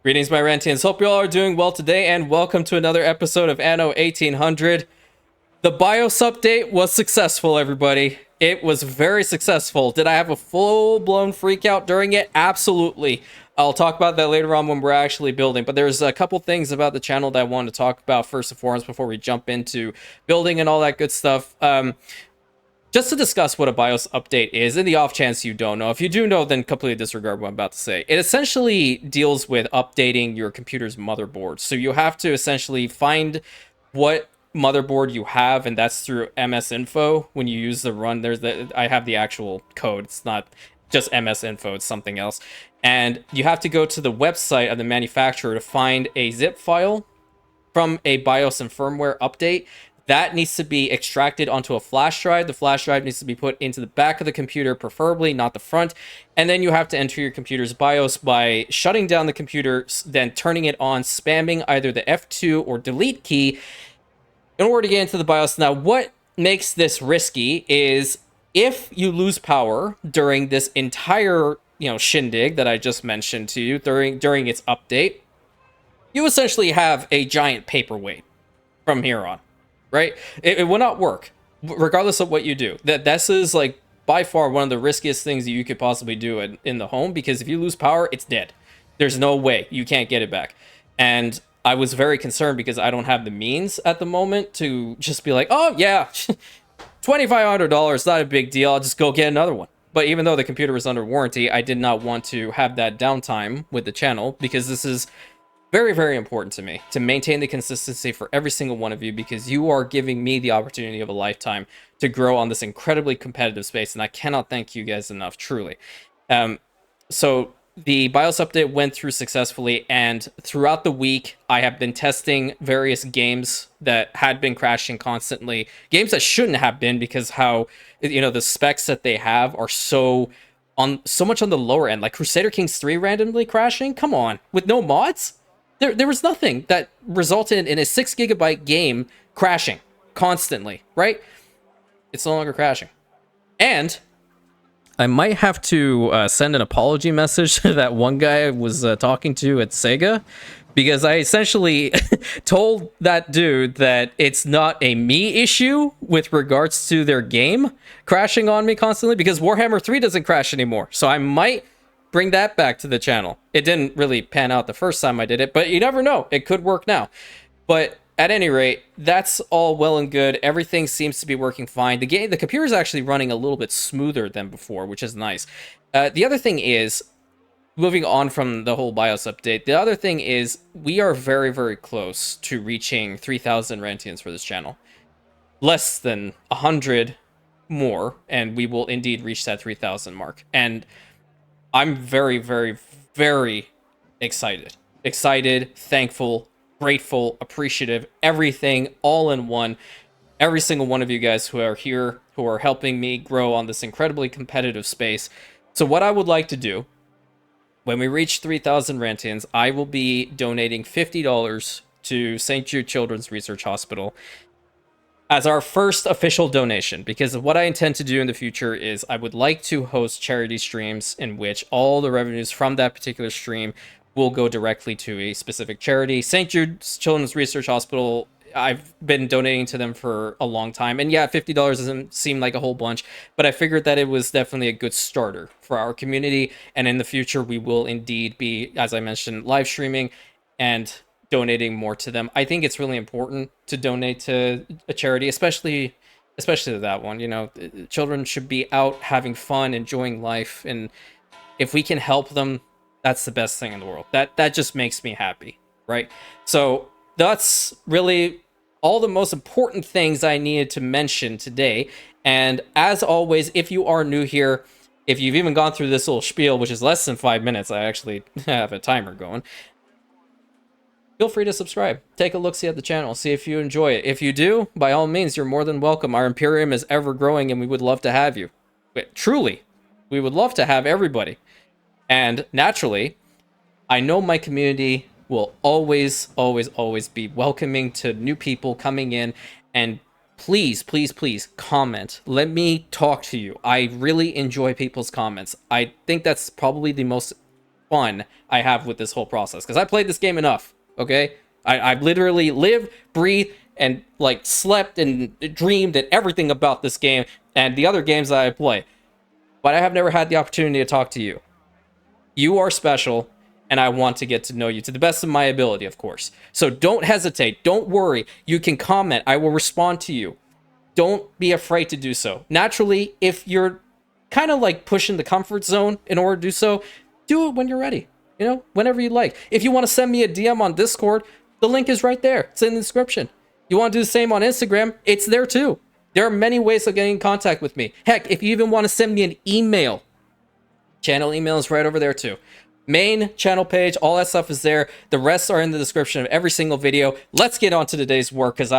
Greetings, my Rantians. Hope you all are doing well today, and welcome to another episode of Anno 1800. The BIOS update was successful, everybody. It was very successful. Did I have a full-blown freakout during it? Absolutely. I'll talk about that later on when we're actually building, but there's a couple things about the channel that I wanted to talk about first and foremost before we jump into building and all that good stuff. Just to discuss what a BIOS update is, in the off chance you don't know. If you do know, then completely disregard what I'm about to say. It essentially deals with updating your computer's motherboard. So you have to essentially find what motherboard you have, and that's through MS Info. When you use the run, I have the actual code. It's not just MS Info, it's something else. And you have to go to the website of the manufacturer to find a zip file from a BIOS and firmware update. That needs to be extracted onto a flash drive. The flash drive needs to be put into the back of the computer, preferably not the front. And then you have to enter your computer's BIOS by shutting down the computer, then turning it on, spamming either the F2 or delete key in order to get into the BIOS. Now, what makes this risky is if you lose power during this entire, shindig that I just mentioned to you during its update, you essentially have a giant paperweight from here on. Right? It will not work, regardless of what you do. This is like by far one of the riskiest things that you could possibly do in the home, because if you lose power, it's dead. There's no way you can't get it back. And I was very concerned because I don't have the means at the moment to just be like, oh yeah, $2,500, not a big deal. I'll just go get another one. But even though the computer was under warranty, I did not want to have that downtime with the channel, because this is very, very important to me to maintain the consistency for every single one of you, because you are giving me the opportunity of a lifetime to grow on this incredibly competitive space, and I cannot thank you guys enough, truly. So the BIOS update went through successfully, and throughout the week, I have been testing various games that had been crashing constantly, games that shouldn't have been, because how, the specs that they have are so much on the lower end, like Crusader Kings 3 randomly crashing. Come on, with no mods? There was nothing that resulted in a 6 gigabyte game crashing constantly, right? It's no longer crashing. And I might have to send an apology message to that one guy I was talking to at Sega, because I essentially told that dude that it's not a me issue with regards to their game crashing on me constantly, because Warhammer 3 doesn't crash anymore. So I might bring that back to the channel. It didn't really pan out the first time I did it, but you never know. It could work now. But at any rate, that's all well and good. Everything seems to be working fine. The computer is actually running a little bit smoother than before, which is nice. The other thing is, moving on from the whole BIOS update, the other thing is we are very, very close to reaching 3,000 Rantians for this channel. Less than 100 more, and we will indeed reach that 3,000 mark. And I'm very, very, very excited. Excited, thankful, grateful, appreciative, everything all in one. Every single one of you guys who are here, who are helping me grow on this incredibly competitive space. So what I would like to do, when we reach 3,000 Rantians, I will be donating $50 to St. Jude Children's Research Hospital as our first official donation, because what I intend to do in the future is I would like to host charity streams in which all the revenues from that particular stream will go directly to a specific charity. St. Jude's Children's Research Hospital, I've been donating to them for a long time, and yeah, $50 doesn't seem like a whole bunch, but I figured that it was definitely a good starter for our community, and in the future we will indeed be, as I mentioned, live streaming and donating more to them. I think it's really important to donate to a charity, especially to that one. Children should be out having fun, enjoying life, and if we can help them, that's the best thing in the world. That just makes me happy, right? So that's really all the most important things I needed to mention today. And as always, if you are new here, if you've even gone through this little spiel, which is less than 5 minutes, I actually have a timer going, feel free to subscribe. Take a look-see at the channel. See if you enjoy it. If you do, by all means, you're more than welcome. Our Imperium is ever growing, and we would love to have you. But truly, we would love to have everybody. And naturally, I know my community will always, always, always be welcoming to new people coming in. And please, please, please comment. Let me talk to you. I really enjoy people's comments. I think that's probably the most fun I have with this whole process, because I played this game enough, okay? I've literally lived, breathed, and like slept and dreamed and everything about this game and the other games that I play. But I have never had the opportunity to talk to you. You are special, and I want to get to know you to the best of my ability, of course. So don't hesitate. Don't worry. You can comment. I will respond to you. Don't be afraid to do so. Naturally, if you're kind of like pushing the comfort zone in order to do so, do it when you're ready. You know, whenever you like. If you want to send me a DM on Discord, the link is right there. It's in the description. You want to do the same on Instagram, it's there too. There are many ways of getting in contact with me. Heck, if you even want to send me an email, channel email is right over there too. Main channel page, all that stuff is there. The rest are in the description of every single video. Let's get on to today's work, because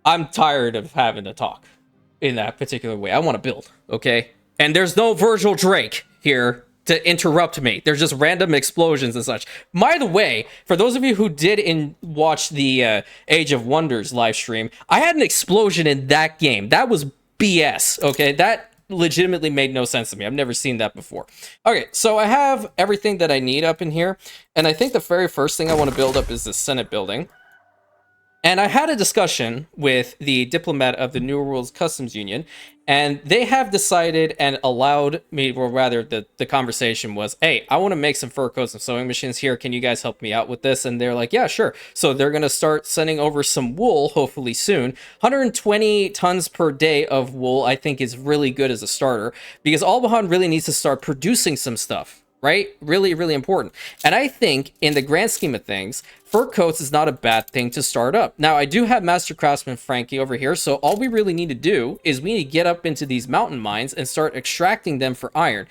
I'm tired of having to talk in that particular way. I want to build, okay? And there's no Virgil Drake here to interrupt me. There's just random explosions and such. By the way, for those of you who did watch the Age of Wonders live stream, I had an explosion in that game. That was BS, okay? That legitimately made no sense to me. I've never seen that before. Okay, so I have everything that I need up in here, and I think the very first thing I want to build up is the Senate building. And I had a discussion with the diplomat of the New World Customs Union, and they have decided and allowed me, or rather the conversation was, hey, I want to make some fur coats and sewing machines here. Can you guys help me out with this? And they're like, yeah, sure. So they're going to start sending over some wool, hopefully soon. 120 tons per day of wool, I think, is really good as a starter, because Albahan really needs to start producing some stuff. Right? Really, really important. And I think in the grand scheme of things, fur coats is not a bad thing to start up. Now, I do have Master Craftsman Frankie over here, so all we really need to do is we need to get up into these mountain mines and start extracting them for iron.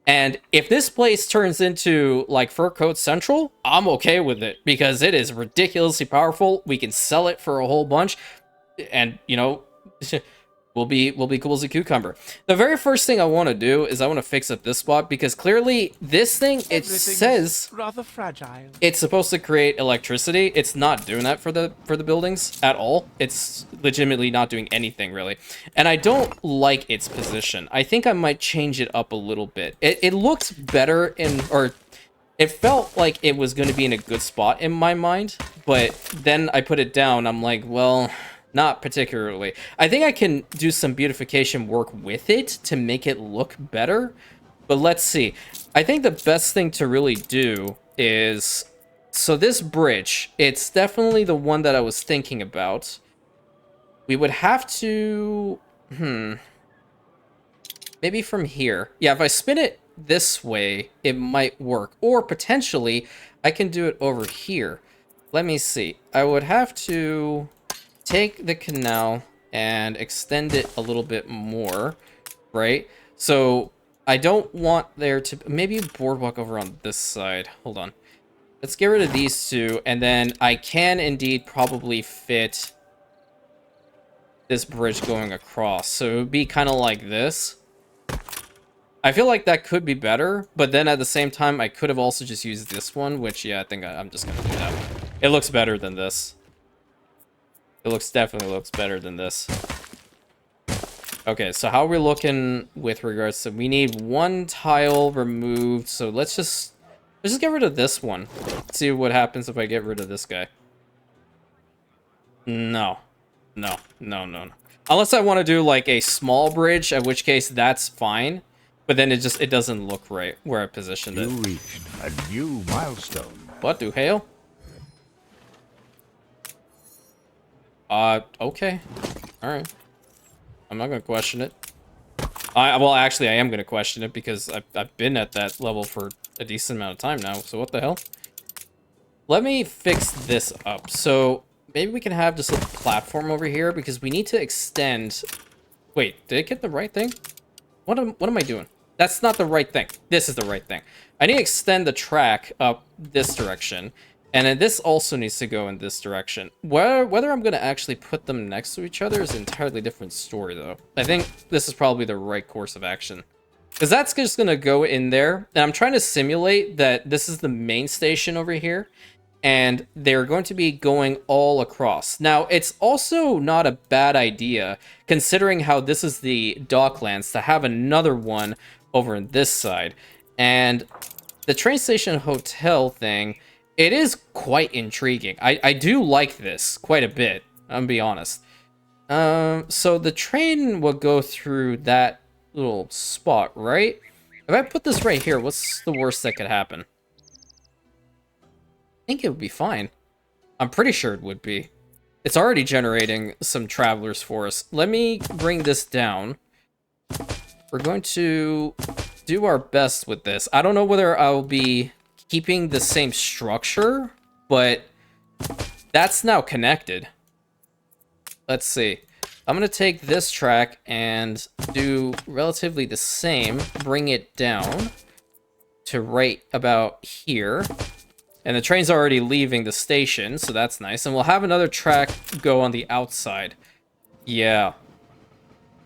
And if this place turns into like Fur Coat Central, I'm okay with it, because it is ridiculously powerful. We can sell it for a whole bunch, and you know, We'll be cool as a cucumber. The very first thing I want to do is I want to fix up this spot, because clearly this thing, it says rather fragile. It's supposed to create electricity. It's not doing that for the buildings at all. It's legitimately not doing anything really. And I don't like its position. I think I might change it up a little bit. It looked better or it felt like it was going to be in a good spot in my mind, but then I put it down. I'm like, well, not particularly. I think I can do some beautification work with it to make it look better, but let's see. I think the best thing to really do is, so this bridge, it's definitely the one that I was thinking about. We would have to, maybe from here. Yeah, if I spin it this way, it might work. Or potentially, I can do it over here. Let me see. I would have to take the canal and extend it a little bit more, right? So I don't want there to, maybe a boardwalk over on this side. Hold on. Let's get rid of these two, and then I can indeed probably fit this bridge going across. So it would be kind of like this. I feel like that could be better, but then at the same time, I could have also just used this one, which, yeah, I think I'm just going to do that. It looks better than this. It definitely looks better than this. Okay, so how are we looking with regards to, we need one tile removed, so let's just get rid of this one. Let's see what happens if I get rid of this guy. No. Unless I want to do like a small bridge, in which case that's fine. But then it doesn't look right where I positioned it. You reached a new milestone. What do hail? Okay. Alright. I'm not gonna question it. Well, actually, I am gonna question it, because I've been at that level for a decent amount of time now, so what the hell? Let me fix this up. So, maybe we can have just a platform over here, because we need to extend... Wait, did I get the right thing? What am I doing? That's not the right thing. This is the right thing. I need to extend the track up this direction. And then this also needs to go in this direction. Whether I'm going to actually put them next to each other is an entirely different story, though. I think this is probably the right course of action. Because that's just going to go in there. And I'm trying to simulate that this is the main station over here. And they're going to be going all across. Now, it's also not a bad idea, considering how this is the docklands, to have another one over on this side. And the train station hotel thing, it is quite intriguing. I do like this quite a bit, I'm gonna be honest. So the train will go through that little spot, right? If I put this right here, what's the worst that could happen? I think it would be fine. I'm pretty sure it would be. It's already generating some travelers for us. Let me bring this down. We're going to do our best with this. I don't know whether I'll be keeping the same structure, but that's now connected. Let's see. I'm going to take this track and do relatively the same. Bring it down to right about here. And the train's already leaving the station, so that's nice. And we'll have another track go on the outside. Yeah.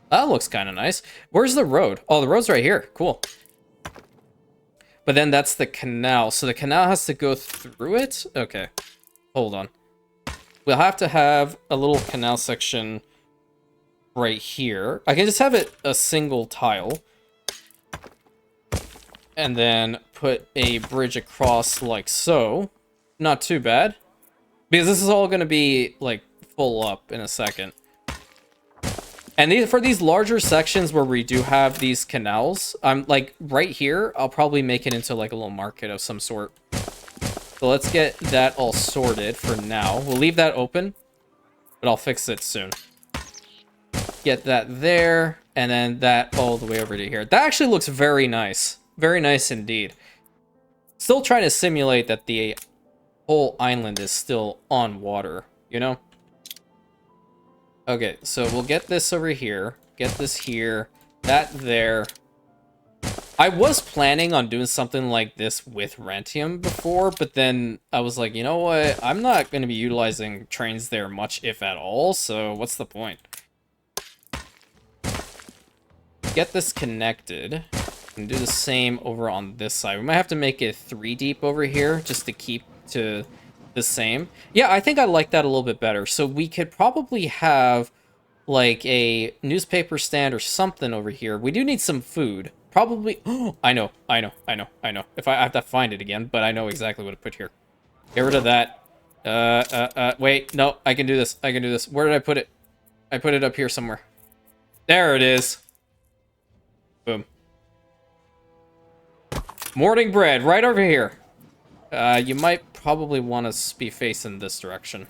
That looks kind of nice. Where's the road? Oh, the road's right here. Cool. But then that's the canal. So the canal has to go through it? Okay. Hold on. We'll have to have a little canal section right here. I can just have it a single tile. And then put a bridge across like so. Not too bad. Because this is all going to be like full up in a second. And for these larger sections where we do have these canals, I'm like right here, I'll probably make it into like a little market of some sort. So let's get that all sorted for now. We'll leave that open, but I'll fix it soon. Get that there, and then that all the way over to here. That actually looks very nice. Very nice indeed. Still trying to simulate that the whole island is still on water, you know? Okay, so we'll get this over here. Get this here. That there. I was planning on doing something like this with Rantium before, but then I was like, you know what? I'm not going to be utilizing trains there much, if at all, so what's the point? Get this connected. And do the same over on this side. We might have to make it 3 deep over here just to keep to the same. Yeah, I think I like that a little bit better. So we could probably have like a newspaper stand or something over here. We do need some food. Probably. Oh, I know. If I have to find it again, but I know exactly what to put here. Get rid of that. Wait, no, I can do this. I can do this. Where did I put it? I put it up here somewhere. There it is. Boom. Morning bread, right over here. You might probably want to be facing this direction.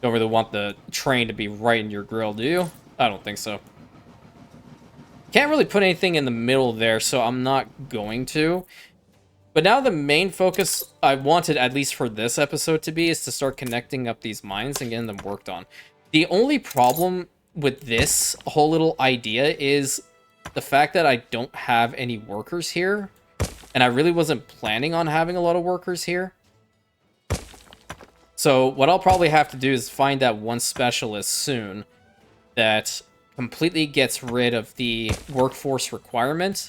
Don't really want the train to be right in your grill, do you? I don't think so. Can't really put anything in the middle there, so I'm not going to. But now the main focus I wanted, at least for this episode to be, is to start connecting up these mines and getting them worked on. The only problem with this whole little idea is the fact that I don't have any workers here. And I really wasn't planning on having a lot of workers here. So what I'll probably have to do is find that one specialist soon that completely gets rid of the workforce requirement.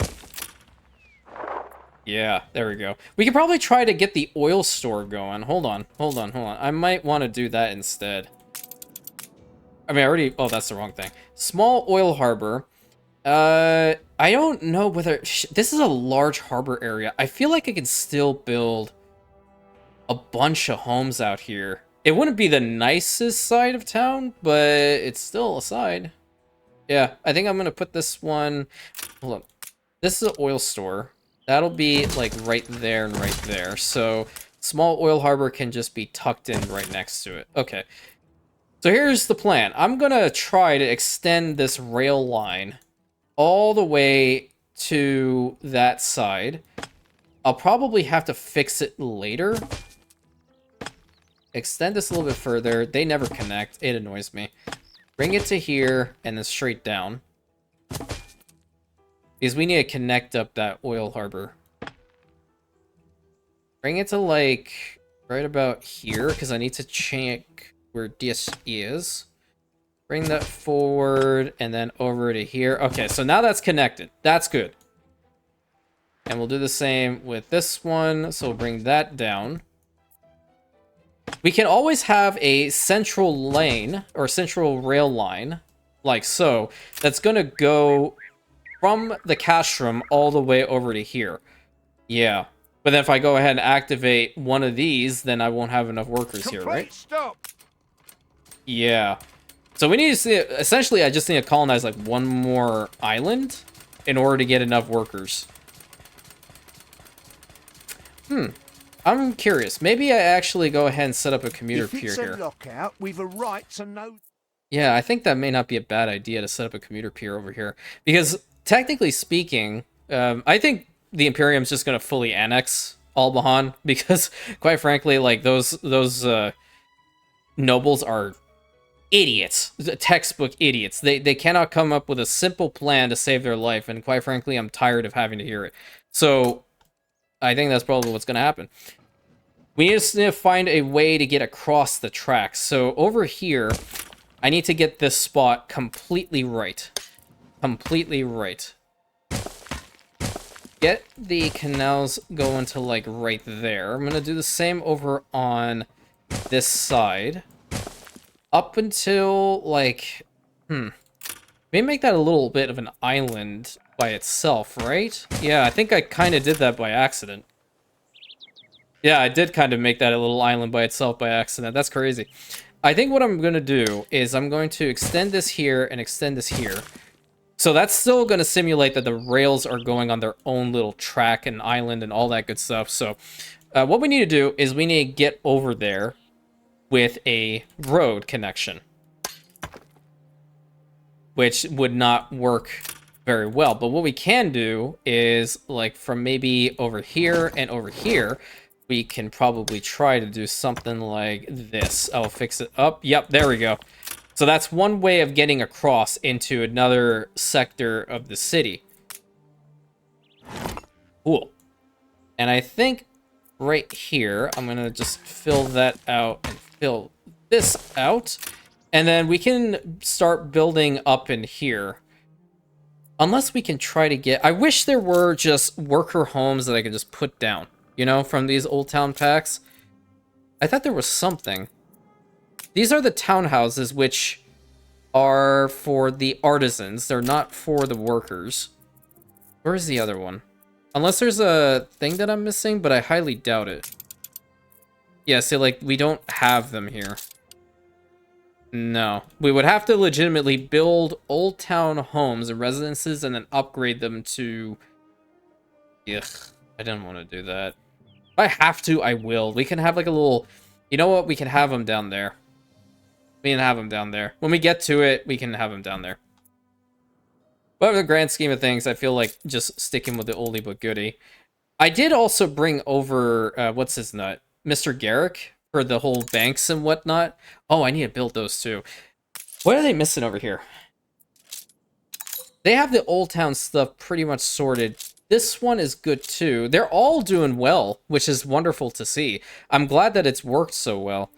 Yeah, there we go. We could probably try to get the oil store going. Hold on. I might want to do that instead. I mean, I already... Oh, that's the wrong thing. Small oil harbor. I don't know whether... This is a large harbor area. I feel like I can still build a bunch of homes out here. It wouldn't be the nicest side of town, but it's still a side. Yeah, I think I'm going to put this one... Hold on. This is an oil store. That'll be, like, right there and right there. So, small oil harbor can just be tucked in right next to it. Okay. So here's the plan. I'm going to try to extend this rail line all the way to that side. I'll probably have to fix it later. Extend this a little bit further. They never connect. It annoys me. Bring it to here and then straight down. Because we need to connect up that oil harbor. Bring it to like right about here because I need to check where this is. Bring that forward and then over to here. Okay, so now that's connected. That's good. And we'll do the same with this one. So we'll bring that down. We can always have a central lane or central rail line like so. That's going to go from the cash room all the way over to here. Yeah. But then if I go ahead and activate one of these, then I won't have enough workers here, right? Stop. Yeah. So we need to see, essentially, I just need to colonize like one more island in order to get enough workers. I'm curious. Maybe I actually go ahead and set up a commuter pier here. If it's a lockout, we've a right to know. Yeah, I think that may not be a bad idea to set up a commuter pier over here. Because, technically speaking, I think the Imperium's just going to fully annex Albahan. Because, quite frankly, like, those nobles are idiots. Textbook idiots. They cannot come up with a simple plan to save their life. And, quite frankly, I'm tired of having to hear it. So, I think that's probably what's going to happen. We just need to find a way to get across the tracks. So, over here, I need to get this spot completely right. Completely right. Get the canals going to, like, right there. I'm going to do the same over on this side. Up until, like... Maybe make that a little bit of an island by itself, right? Yeah, I think I kind of did that by accident. Yeah, I did kind of make that a little island by itself by accident. That's crazy. I think what I'm going to do is I'm going to extend this here and extend this here. So that's still going to simulate that the rails are going on their own little track and island and all that good stuff. So what we need to do is we need to get over there with a road connection, which would not work very well. But what we can do is, like, from maybe over here and over here, we can probably try to do something like this. I'll fix it up. Yep, there we go. So that's one way of getting across into another sector of the city. Cool. And I think right here, I'm going to just fill that out and fill this out. And then we can start building up in here. Unless we can try to get... I wish there were just worker homes that I could just put down. You know, from these old town packs. I thought there was something. These are the townhouses, which are for the artisans. They're not for the workers. Where's the other one? Unless there's a thing that I'm missing, but I highly doubt it. Yeah, see, like, we don't have them here. No. We would have to legitimately build old town homes and residences and then upgrade them to... Ugh, I didn't want to do that. If I have to, I will. We can have like a little... You know what? We can have them down there. We can have them down there. When we get to it, we can have them down there. But in the grand scheme of things, I feel like just sticking with the oldie but goodie. I did also bring over... what's his nut? Mr. Garrick for the whole banks and whatnot. Oh, I need to build those too. What are they missing over here? They have the old town stuff pretty much sorted. This one is good too. They're all doing well, which is wonderful to see. I'm glad that it's worked so well.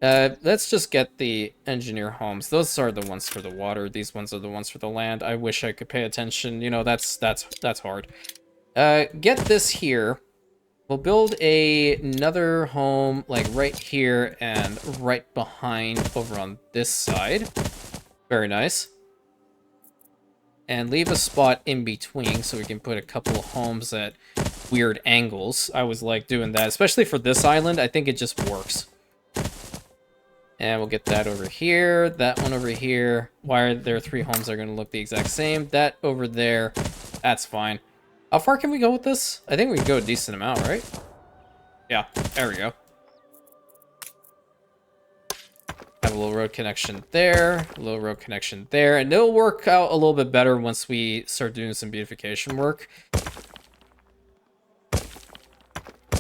Let's just get the engineer homes. Those are the ones for the water. These ones are the ones for the land. I wish I could pay attention. You know, that's hard. Get this here. We'll build another home like right here and right behind over on this side. Very nice. And leave a spot in between so we can put a couple of homes at weird angles. I always like doing that, especially for this island. I think it just works. And we'll get that over here, that one over here. Why are there three homes that are going to look the exact same? That over there, that's fine. How far can we go with this? I think we can go a decent amount, right? Yeah, there we go. Have a little road connection there, a little road connection there, and it'll work out a little bit better once we start doing some beautification work.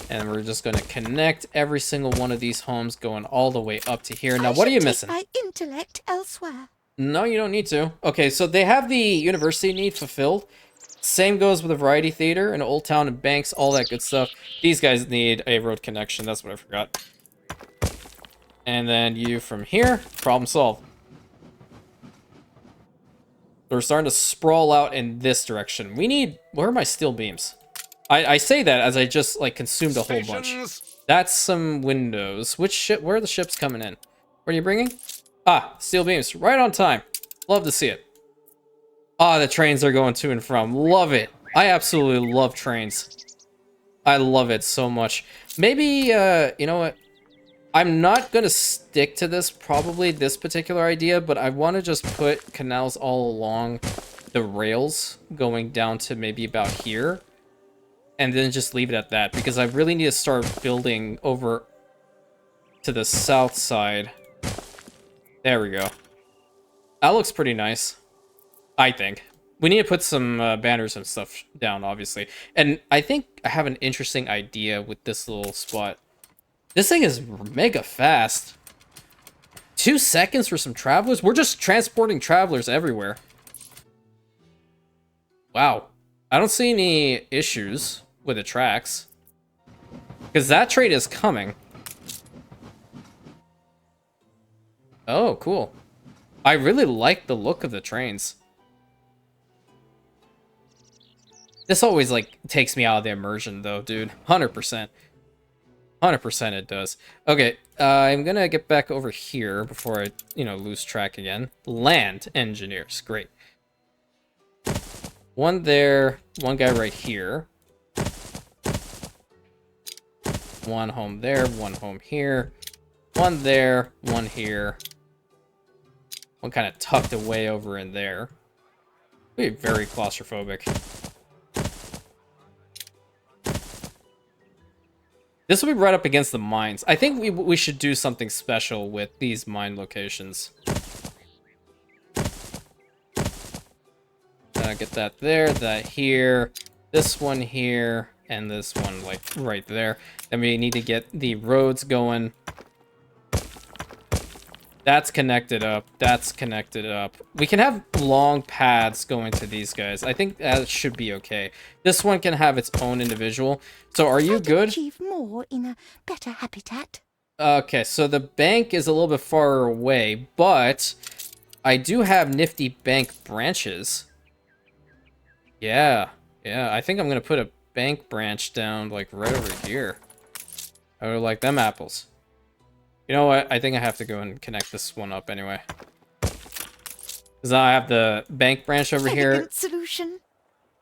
And we're just going to connect every single one of these homes going all the way up to here. Now, what are you missing? My intellect elsewhere. No, you don't need to. Okay, so they have the university need fulfilled. Same goes with the variety theater and Old Town and banks, all that good stuff. These guys need a road connection. That's what I forgot. And then you from here, problem solved. We're starting to sprawl out in this direction. We need... Where are my steel beams? I say that as I just, like, consumed a whole bunch. That's some windows. Which ship? Where are the ships coming in? What are you bringing? Ah, steel beams. Right on time. Love to see it. Ah, the trains are going to and from. Love it. I absolutely love trains. I love it so much. Maybe, you know what? I'm not going to stick to this, probably this particular idea, but I want to just put canals all along the rails going down to maybe about here. And then just leave it at that, because I really need to start building over to the south side. There we go. That looks pretty nice, I think. We need to put some banners and stuff down, obviously. And I think I have an interesting idea with this little spot. This thing is mega fast. 2 seconds for some travelers? We're just transporting travelers everywhere. Wow. I don't see any issues with the tracks. Because that trade is coming. Oh, cool. I really like the look of the trains. This always, like, takes me out of the immersion, though, dude. 100%. 100% it does. Okay, I'm gonna get back over here before I, lose track again. Land engineers. Great. One there, one guy right here. One home there, one home here. One there, one here. One kind of tucked away over in there. Be very claustrophobic. This will be right up against the mines. I think we should do something special with these mine locations. Get that there, that here, this one here, and this one, like, right there. Then we need to get the roads going. That's connected up. That's connected up. We can have long paths going to these guys. I think that should be okay. This one can have its own individual. So are you good? Achieve more in a better habitat. Okay, so the bank is a little bit far away, but I do have nifty bank branches. Yeah, I think I'm gonna put a bank branch down, like, right over here. I would like them apples. You know what? I think I have to go and connect this one up anyway. Because I have the bank branch over here. Solution.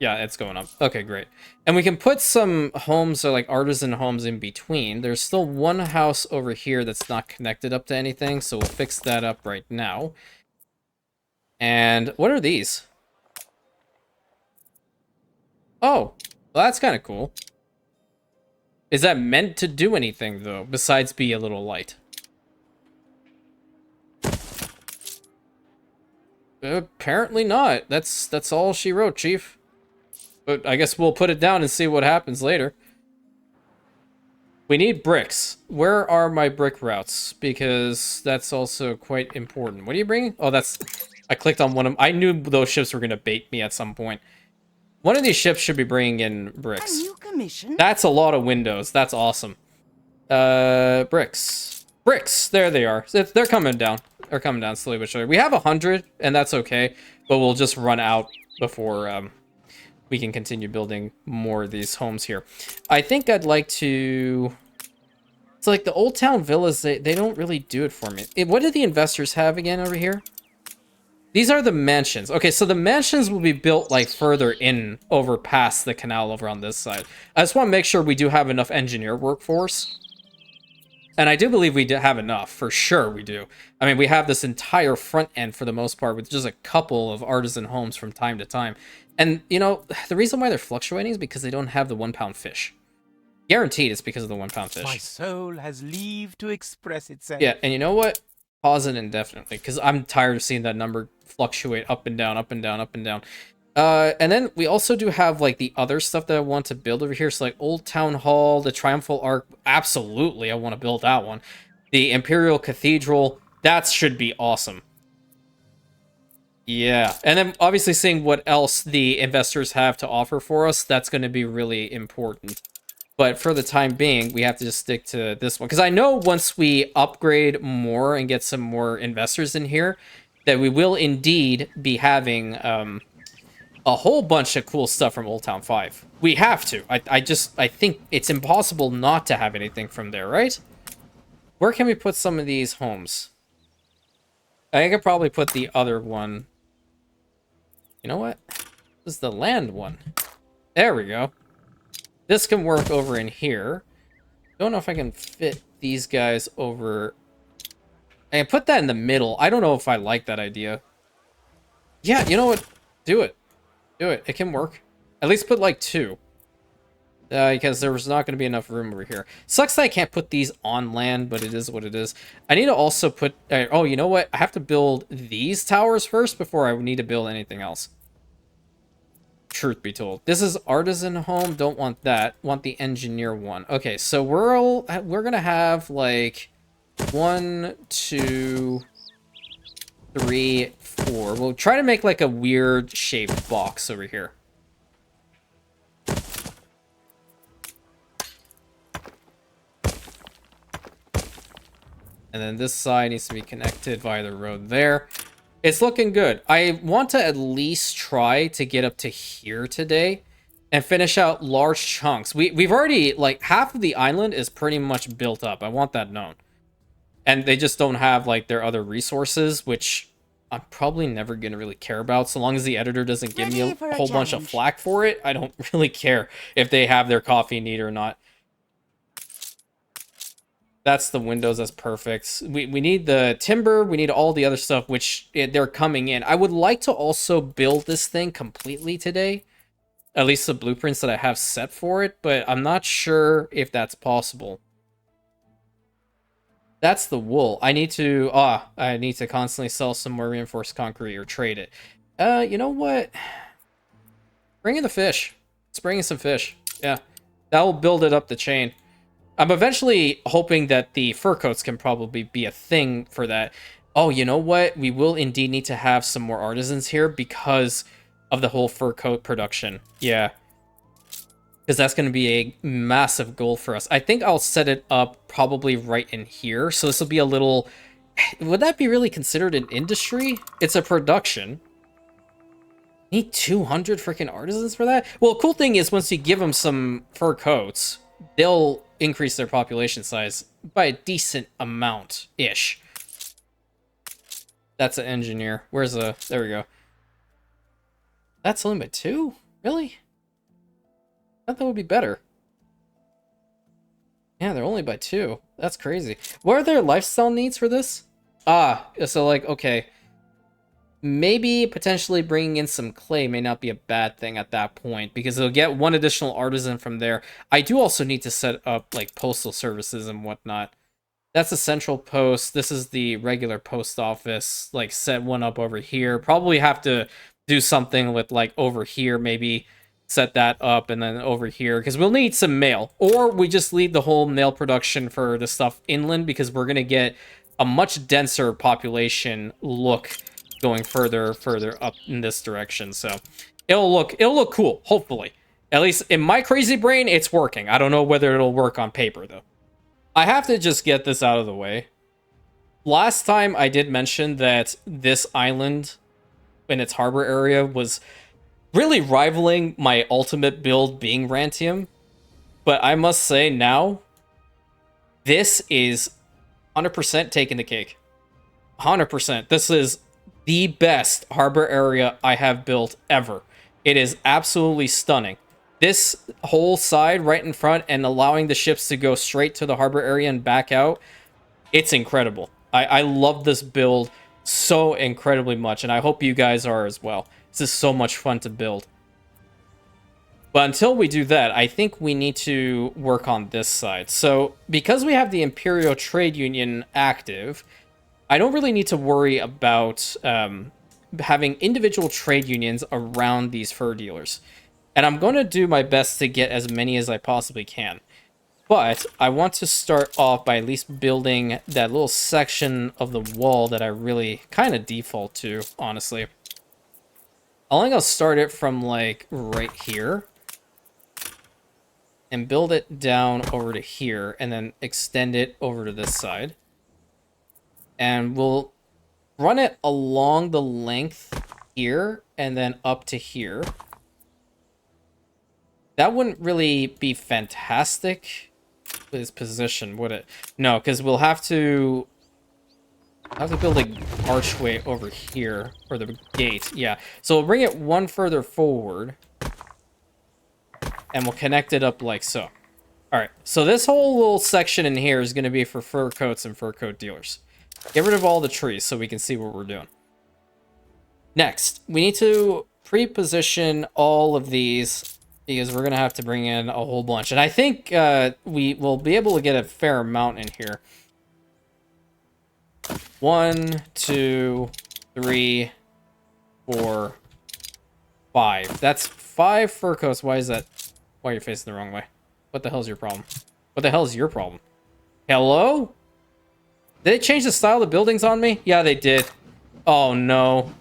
Yeah, it's going up. Okay, great. And we can put some homes, or like artisan homes, in between. There's still one house over here that's not connected up to anything, so we'll fix that up right now. And what are these? Oh, well, that's kind of cool. Is that meant to do anything, though, besides be a little light? Apparently not. That's all she wrote, Chief. But I guess we'll put it down and see what happens later. We need bricks. Where are my brick routes? Because that's also quite important. What are you bringing? Oh, that's... I clicked on one of them. I knew those ships were going to bait me at some point. One of these ships should be bringing in bricks. A new commission? That's a lot of windows. That's awesome. Bricks. Bricks! There they are. They're coming down. They're coming down slowly but surely. We have 100, and that's okay. But we'll just run out before we can continue building more of these homes here. I think I'd like to... It's like the Old Town Villas, they don't really do it for me. What do the investors have again over here? These are the mansions. Okay, so the mansions will be built, like, further in, over past the canal over on this side. I just want to make sure we do have enough engineer workforce. And I do believe we do have enough. For sure we do. I mean, we have this entire front end, for the most part, with just a couple of artisan homes from time to time. And, the reason why they're fluctuating is because they don't have the 1 pound fish. Guaranteed it's because of the 1 pound fish. My soul has leave to express itself. Yeah, and you know what? Pause it indefinitely, because I'm tired of seeing that number fluctuate up and down, up and down, up and down. And then we also do have, like, the other stuff that I want to build over here. So, like, Old Town Hall, the Triumphal Arch, absolutely, I want to build that one. The Imperial Cathedral, that should be awesome. Yeah, and then obviously seeing what else the investors have to offer for us, that's going to be really important. But for the time being, we have to just stick to this one. Because I know once we upgrade more and get some more investors in here, that we will indeed be having a whole bunch of cool stuff from Old Town 5. We have to. I think it's impossible not to have anything from there, right? Where can we put some of these homes? I could probably put the other one You know what? This is the land one. There we go. This can work over in here. Don't know if I can fit these guys over. I can put that in the middle. I don't know if I like that idea. Yeah, you know what? Do it. Do it. It can work. At least put like 2. Because there was not going to be enough room over here. Sucks that I can't put these on land, but it is what it is. I need to also put... oh, you know what? I have to build these towers first before I need to build anything else. Truth be told. This is artisan home. Don't want that. Want the engineer one. Okay, so we're going to have like 1, 2, 3, 4. We'll try to make like a weird shaped box over here. And then this side needs to be connected via the road there. It's looking good. I want to at least try to get up to here today and finish out large chunks. We've already, like, half of the island is pretty much built up. I want that known. And they just don't have, like, their other resources, which I'm probably never going to really care about. So long as the editor doesn't give me a whole bunch of flack for it, I don't really care if they have their coffee need or not. That's the windows. That's perfect. We need the timber. We need all the other stuff, which they're coming in. I would like to also build this thing completely today. At least the blueprints that I have set for it, but I'm not sure if that's possible. That's the wool. I need to constantly sell some more reinforced concrete or trade it. You know what? Bring in the fish. Let's bring in some fish. Yeah. That will build it up the chain. I'm eventually hoping that the fur coats can probably be a thing for that. Oh, you know what? We will indeed need to have some more artisans here because of the whole fur coat production. Yeah. Because that's going to be a massive goal for us. I think I'll set it up probably right in here. So this will be a little... Would that be really considered an industry? It's a production. Need 200 freaking artisans for that? Well, cool thing is once you give them some fur coats, they'll increase their population size by a decent amount-ish. That's an engineer. Where's a... There we go. That's only by 2? Really? I thought that would be better. Yeah, they're only by 2. That's crazy. What are their lifestyle needs for this? Ah, so like, okay. Maybe potentially bringing in some clay may not be a bad thing at that point because they'll get 1 additional artisan from there. I do also need to set up like postal services and whatnot. That's a central post. This is the regular post office. Like set one up over here. Probably have to do something with like over here. Maybe set that up and then over here because we'll need some mail. Or we just leave the whole mail production for the stuff inland because we're going to get a much denser population look going further up in this direction. So it'll look cool, hopefully. At least in my crazy brain, it's working. I don't know whether it'll work on paper though. I have to just get this out of the way. Last time I did mention that this island in its harbor area was really rivaling my ultimate build being Rantium. But I must say now, this is 100% taking the cake. 100%. This is the best harbor area I have built ever. It is absolutely stunning. This whole side right in front and allowing the ships to go straight to the harbor area and back out, it's incredible. I love this build so incredibly much, and I hope you guys are as well. This is so much fun to build. But until we do that, I think we need to work on this side. So because we have the Imperial Trade Union active, I don't really need to worry about having individual trade unions around these fur dealers. And I'm going to do my best to get as many as I possibly can. But I want to start off by at least building that little section of the wall that I really kind of default to, honestly. I think I'll start it from like right here. And build it down over to here. And then extend it over to this side. And we'll run it along the length here and then up to here. That wouldn't really be fantastic with his position, would it? No, because we'll have to I have to build an archway over here, or the gate, yeah. So we'll bring it one further forward, and we'll connect it up like so. All right, so this whole little section in here is going to be for fur coats and fur coat dealers. Get rid of all the trees so we can see what we're doing. Next, we need to pre-position all of these because we're going to have to bring in a whole bunch. And I think we will be able to get a fair amount in here. 1, 2, 3, 4, 5. That's 5 fur coats. Why is that? Why are you facing the wrong way? What the hell is your problem? What the hell is your problem? Hello? Did they change the style of the buildings on me? Yeah, they did. Oh, no.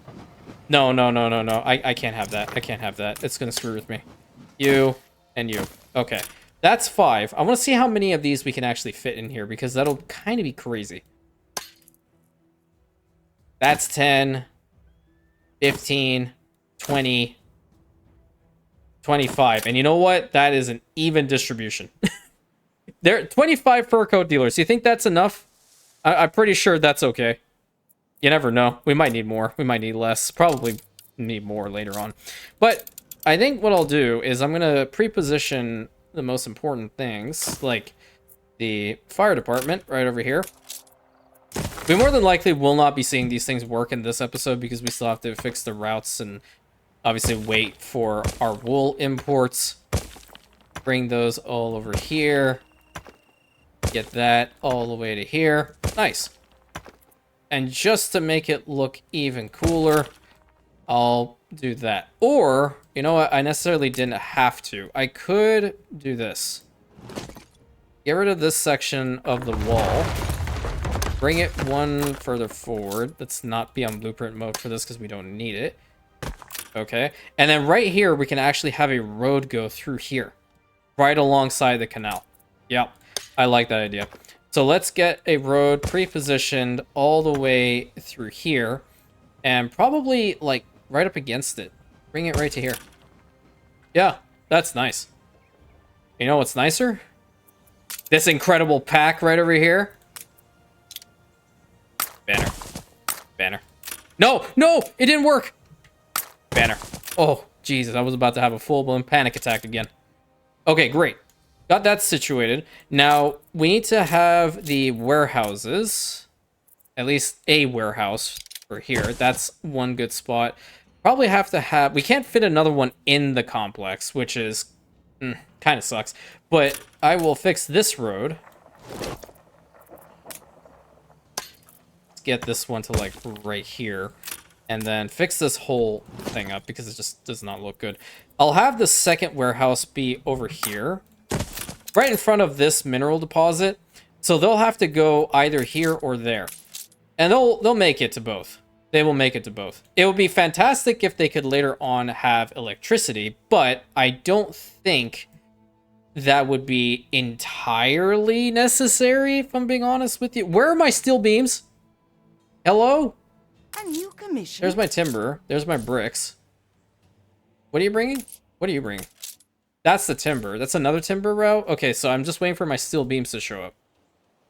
No, no, no, no, no. I can't have that. I can't have that. It's going to screw with me. You and you. Okay. That's 5. I want to see how many of these we can actually fit in here because that'll kind of be crazy. That's 10, 15, 20, 25. And you know what? That is an even distribution. There are 25 fur coat dealers. You think that's enough? I'm pretty sure that's okay. You never know. We might need more. We might need less. Probably need more later on. But I think what I'll do is I'm going to pre-position the most important things, like the fire department right over here. We more than likely will not be seeing these things work in this episode because we still have to fix the routes and obviously wait for our wool imports. Bring those all over here. Get that all the way to here. Nice. And just to make it look even cooler, I'll do that. Or, you know what? I necessarily didn't have to. I could do this. Get rid of this section of the wall. Bring it one further forward. Let's not be on blueprint mode for this because we don't need it. Okay. And then right here, we can actually have a road go through here. Right alongside the canal. Yep. I like that idea. So let's get a road pre-positioned all the way through here. And probably, like, right up against it. Bring it right to here. Yeah, that's nice. You know what's nicer? This incredible pack right over here. Banner. Banner. No! No! It didn't work! Banner. Oh, Jesus. I was about to have a full-blown panic attack again. Okay, great. Got that situated. Now, we need to have the warehouses. At least a warehouse for here. That's one good spot. Probably have to have... We can't fit another one in the complex, which is... kind of sucks. But I will fix this road. Get this one to like right here and then fix this whole thing up because it just does not look good. I'll have the second warehouse be over here right in front of this mineral deposit, so they'll have to go either here or there, and they'll make it to both. They will make it to both. It would be fantastic if they could later on have electricity, but I don't think that would be entirely necessary, if I'm being honest with you. Where are my steel beams? Hello? A new commission. There's my timber. There's my bricks. What are you bringing? What are you bringing? That's the timber. That's another timber route? Okay, so I'm just waiting for my steel beams to show up.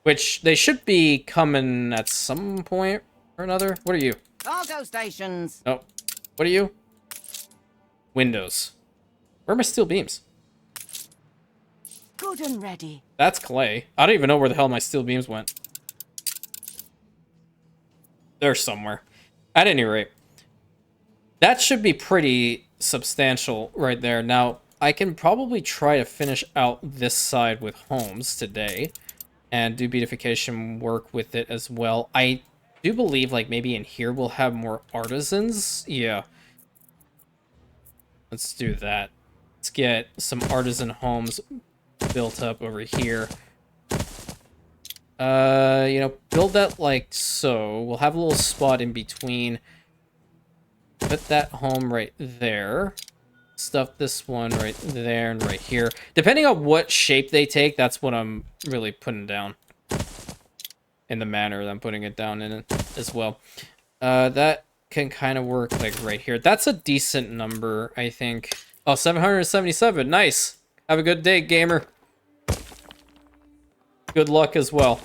Which, they should be coming at some point or another. What are you? Cargo stations. Oh. What are you? Windows. Where are my steel beams? Good and ready. That's clay. I don't even know where the hell my steel beams went. They're somewhere. At any rate, that should be pretty substantial right there. Now, I can probably try to finish out this side with homes today and do beautification work with it as well. I do believe, like, maybe in here we'll have more artisans. Yeah. Let's do that. Let's get some artisan homes built up over here. You know, build that like so. We'll have a little spot in between. Put that home right there. Stuff this one right there and right here. Depending on what shape they take, that's what I'm really putting down. In the manner that I'm putting it down in as well. That can kind of work like right here. That's a decent number, I think. Oh, 777. Nice. Have a good day, gamer. Good luck as well.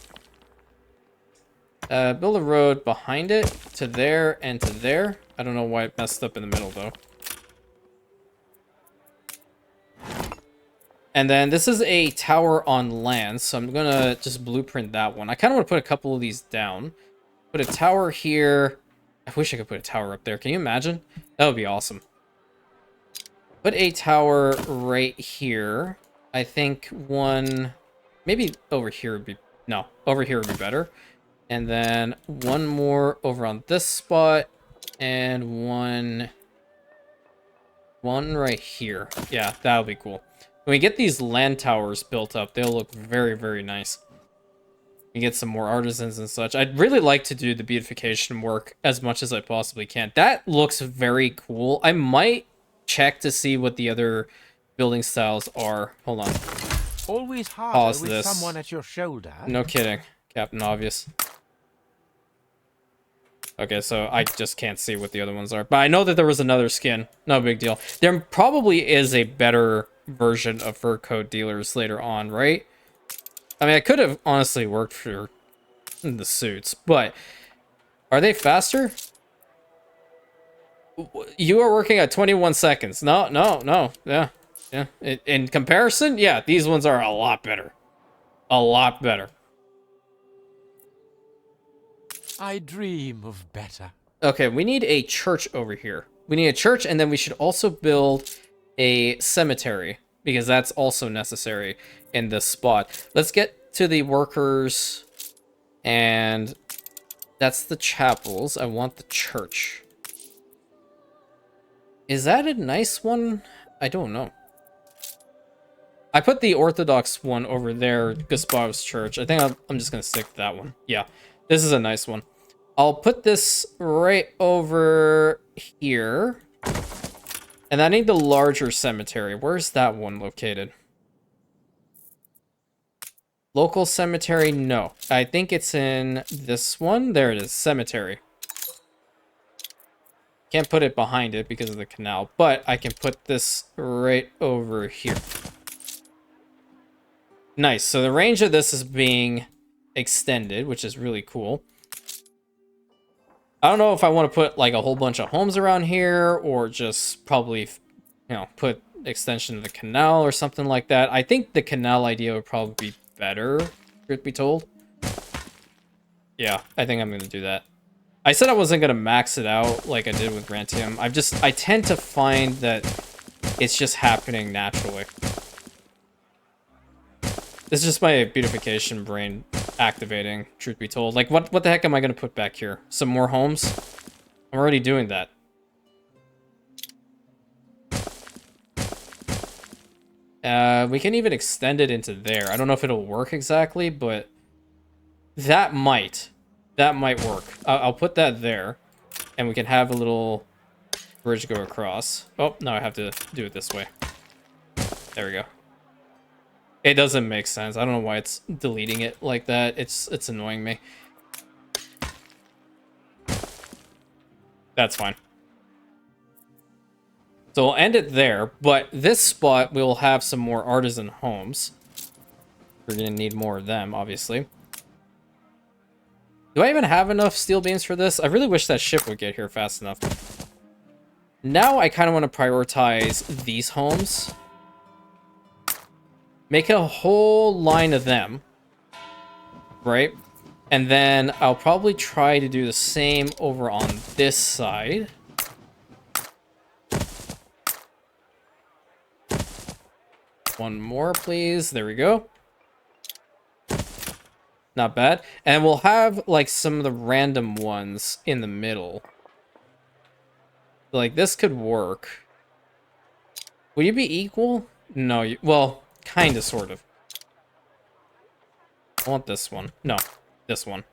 Build a road behind it to there and to there. I don't know why it messed up in the middle though. And then this is a tower on land, so I'm gonna just blueprint that one. I kind of want to put a couple of these down. Put a tower here. I wish I could put a tower up there. Can you imagine? That would be awesome. Put a tower right here. I think one, maybe over here would be, no, over here would be better. And then one more over on this spot, and one right here. Yeah, that'll be cool. When we get these land towers built up, they'll look very, very nice. You get some more artisans and such. I'd really like to do the beautification work as much as I possibly can. That looks very cool. I might check to see what the other building styles are. Hold on. Always harder Pause with this. someone at your shoulder. No kidding. Captain Obvious. Okay, so I just can't see what the other ones are. But I know that there was another skin. No big deal. There probably is a better version of fur coat dealers later on, right? I mean, I could have honestly worked for the suits, but are they faster? You are working at 21 seconds. No. Yeah. In comparison, yeah, these ones are a lot better. A lot better. I dream of better. Okay, we need a church over here. We need a church, and then we should also build a cemetery, because that's also necessary in this spot. Let's get to the workers, and that's the chapels. I want the church. Is that a nice one? I don't know. I put the Orthodox one over there, Gustav's church. I think I'm just going to stick to that one. Yeah, this is a nice one. I'll put this right over here. And I need the larger cemetery. Where's that one located? Local cemetery? No. I think it's in this one. There it is. Cemetery. Can't put it behind it because of the canal. But I can put this right over here. Nice. So the range of this is being extended, which is really cool. I don't know if I want to put like a whole bunch of homes around here or just probably, you know, put extension of the canal or something like that. I think the canal idea would probably be better, truth be told. Yeah, I think I'm going to do that. I said I wasn't going to max it out like I did with Rantium. I tend to find that it's just happening naturally. This is just my beautification brain activating, truth be told. Like, what the heck am I going to put back here? Some more homes? I'm already doing that. We can even extend it into there. I don't know if it'll work exactly, but that might. That might work. I'll put that there, and we can have a little bridge go across. Oh, no, I have to do it this way. There we go. It doesn't make sense. I don't know why it's deleting it like that. It's annoying me. That's fine. So we'll end it there, but this spot we'll have some more artisan homes. We're gonna need more of them, obviously. Do I even have enough steel beams for this? I really wish that ship would get here fast enough. Now I kind of want to prioritize these homes. Make a whole line of them, right? And then I'll probably try to do the same over on this side. One more, please. There we go. Not bad. And we'll have, like, some of the random ones in the middle. Like, this could work. Would you be equal? No, well... kind of, sort of. I want this one. No, this one.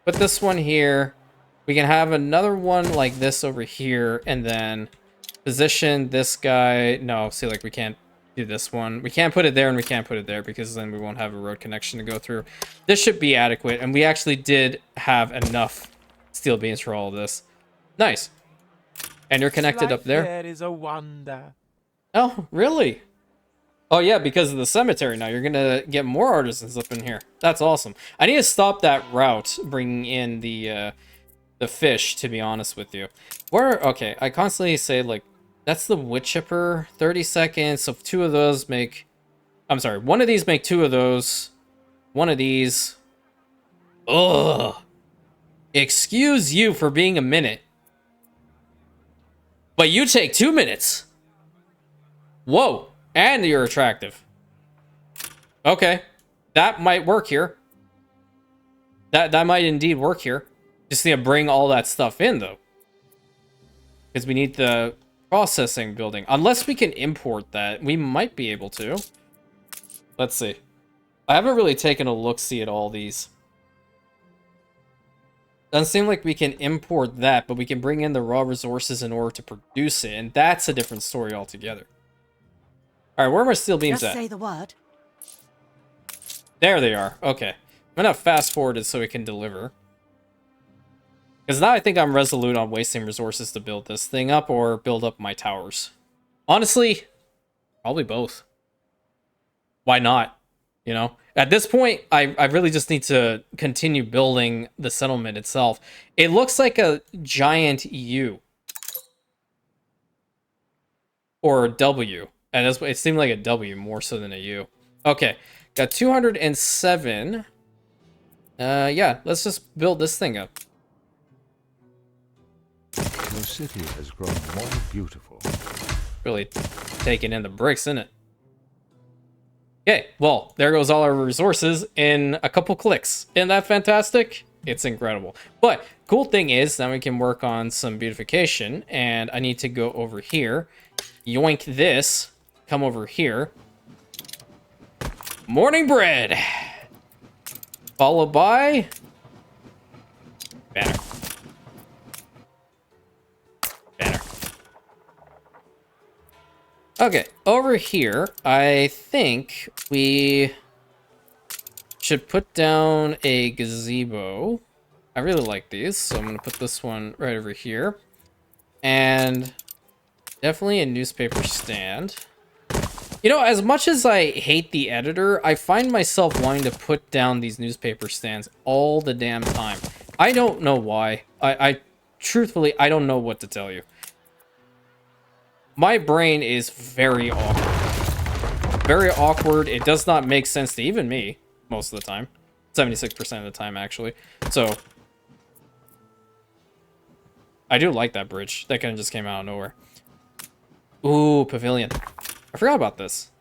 Put this one here. We can have another one like this over here, and then position this guy. No, see, like, we can't do this one. We can't put it there, and we can't put it there, because then we won't have a road connection to go through. This should be adequate, and we actually did have enough steel beams for all of this. Nice. And you're connected up there. There is a wonder. Oh, really? Oh yeah, because of the cemetery now, you're gonna get more artisans up in here. That's awesome. I need to stop that route bringing in the fish, to be honest with you. Okay, I constantly say, like, that's the wood chipper, 30 seconds, so two of those make... I'm sorry, one of these make two of those. One of these... Ugh. Excuse you for being a minute. But you take 2 minutes. Whoa. And you're attractive. Okay. That might work here. That might indeed work here. Just need to bring all that stuff in, though. Because we need the processing building. Unless we can import that, we might be able to. Let's see. I haven't really taken a look-see at all these. Doesn't seem like we can import that, but we can bring in the raw resources in order to produce it, and that's a different story altogether. All right, where are my steel beams Just at? say the word. There they are. Okay. I'm gonna fast forward it so we can deliver. Because now I think I'm resolute on wasting resources to build this thing up or build up my towers. Honestly, probably both. Why not? You know? At this point, I really just need to continue building the settlement itself. It looks like a giant U. Or a W. And it seemed like a W more so than a U. Okay. Got 207. Yeah, let's just build this thing up. Your city has grown more beautiful. Really taking in the bricks, isn't it? Okay, well, there goes all our resources in a couple clicks. Isn't that fantastic? It's incredible. But cool thing is, now we can work on some beautification, and I need to go over here, yoink this, come over here. Morning bread! Followed by... banner. Banner. Okay, over here, I think we should put down a gazebo. I really like these, so I'm going to put this one right over here. And definitely a newspaper stand. You know, as much as I hate the editor, I find myself wanting to put down these newspaper stands all the damn time. I don't know why. I truthfully, I don't know what to tell you. My brain is very awkward. Very awkward. It does not make sense to even me most of the time. 76% of the time, actually. So, I do like that bridge. That kind of just came out of nowhere. Ooh, pavilion. I forgot about this.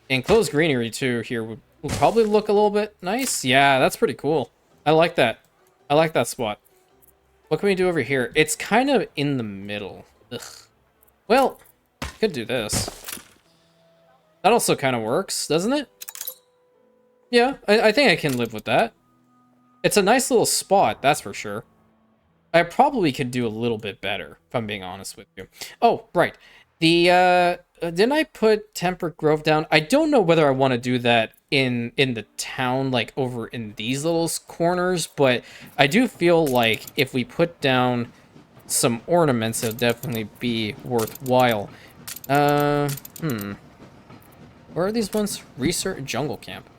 Enclosed greenery, too, here would probably look a little bit nice. Yeah, that's pretty cool. I like that. I like that spot. What can we do over here? It's kind of in the middle. Ugh. Well, could do this. That also kind of works, doesn't it? Yeah, I think I can live with that. It's a nice little spot, that's for sure. I probably could do a little bit better, if I'm being honest with you. Oh, right. The, didn't I put Temperate Grove down? I don't know whether I want to do that in the town, like over in these little corners, but I do feel like if we put down some ornaments, it'll definitely be worthwhile. Where are these ones? Research Jungle Camp.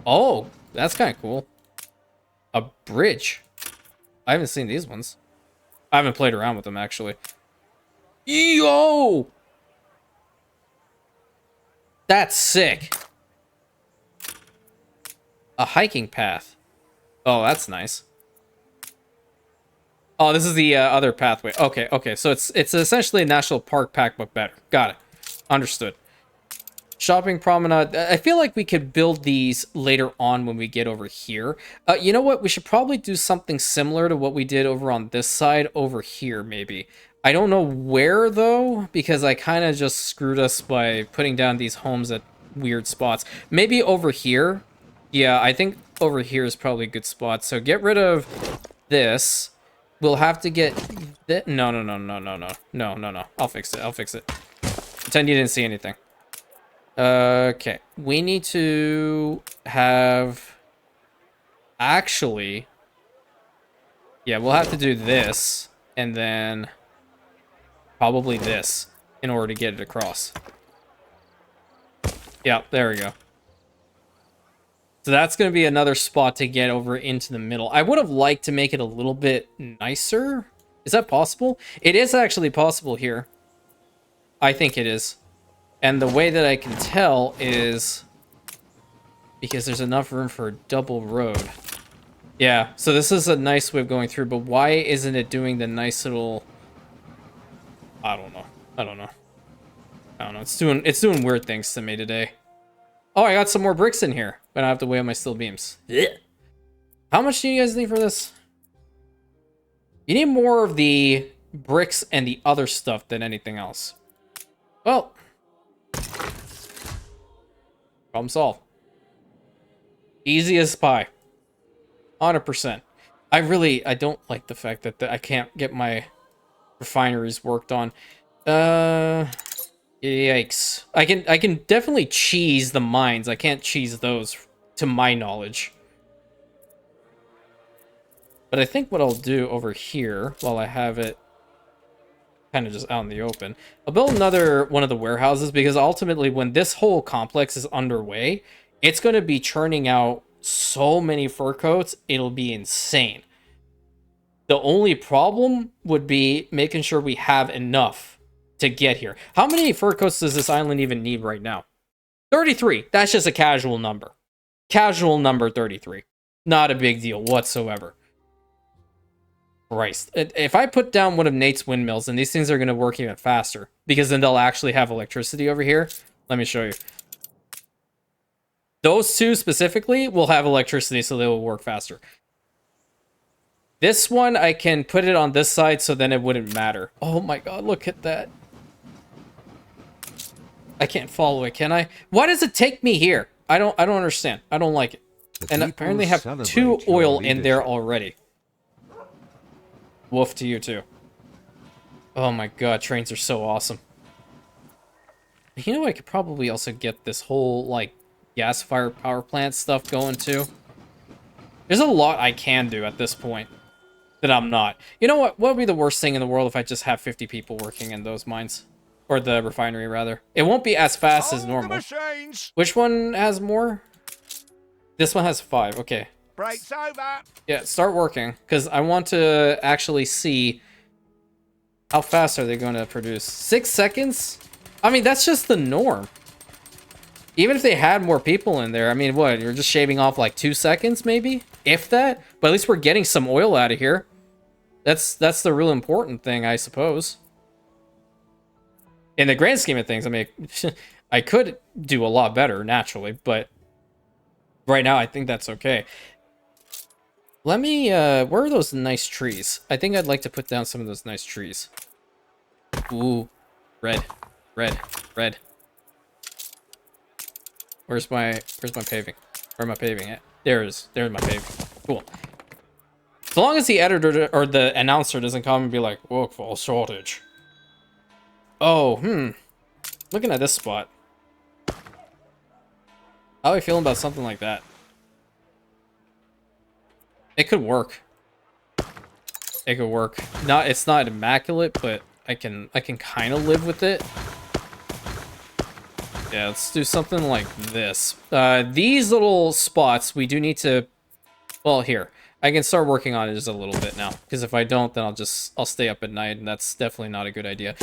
Oh, that's kind of cool. A bridge. I haven't seen these ones. I haven't played around with them, actually. Yo! That's sick. A hiking path. Oh, that's nice. Oh, this is the other pathway. Okay, okay. So it's essentially a national park pack, but better. Got it. Understood. Shopping promenade. I feel like we could build these later on when we get over here. You know what? We should probably do something similar to what we did over on this side over here, maybe. I don't know where, though, because I kind of just screwed us by putting down these homes at weird spots. Maybe over here. Yeah, I think over here is probably a good spot. So get rid of this. We'll have to get... No. I'll fix it. I'll fix it. Pretend you didn't see anything. Okay. We need to have... Actually... Yeah, we'll have to do this. And then... Probably this. In order to get it across. Yeah, there we go. So that's going to be another spot to get over into the middle. I would have liked to make it a little bit nicer. Is that possible? It is actually possible here. I think it is. And the way that I can tell is because there's enough room for a double road. Yeah, so this is a nice way of going through, but why isn't it doing the nice little... I don't know. I don't know. It's doing weird things to me today. Oh, I got some more bricks in here, but I have to weigh on my steel beams. Ugh. How much do you guys need for this? You need more of the bricks and the other stuff than anything else. Well, problem solved. Easy as pie. 100%. I don't like the fact that I can't get my refineries worked on. Yikes. I can definitely cheese the mines. I can't cheese those, to my knowledge. But I think what I'll do over here, while I have it kind of just out in the open, I'll build another one of the warehouses, because ultimately when this whole complex is underway, it's going to be churning out so many fur coats, it'll be insane. The only problem would be making sure we have enough to get here. How many fur coats does this island even need right now? 33. That's just a casual number. Casual number 33. Not a big deal whatsoever. Christ. If I put down one of Nate's windmills, then these things are going to work even faster, because then they'll actually have electricity over here. Let me show you. Those two specifically will have electricity, so they will work faster. This one, I can put it on this side, so then it wouldn't matter. Oh my god, look at that. I can't follow it, can I? Why does it take me here? I don't understand. I don't like it. And apparently have 2 oil in there already. Woof to you too. Oh my god, trains are so awesome. You know, I could probably also get this whole, like, gas-fired power plant stuff going too. There's a lot I can do at this point that I'm not. You know what? What would be the worst thing in the world if I just have 50 people working in those mines? Or the refinery, rather. It won't be as fast as normal. Which one has more? This one has 5. Okay. Break's over. Yeah, start working, because I want to actually see how fast are they going to produce. 6 seconds? I mean, that's just the norm. Even if they had more people in there, I mean, what? You're just shaving off like 2 seconds, maybe? If that? But at least we're getting some oil out of here. That's the real important thing, I suppose. In the grand scheme of things, I mean, I could do a lot better, naturally, but right now I think that's okay. Let me, where are those nice trees? I think I'd like to put down some of those nice trees. Ooh, red, red, red. Where's my paving? Where am I paving at? There's my paving. Cool. As long as the editor or the announcer doesn't come and be like, workforce shortage. Oh, looking at this spot. How are you feeling about something like that? It could work. It could work. It's not immaculate, but I can kind of live with it. Yeah, let's do something like this. These little spots, we do need to... Well, here. I can start working on it just a little bit now. Because if I don't, then I'll stay up at night, and that's definitely not a good idea.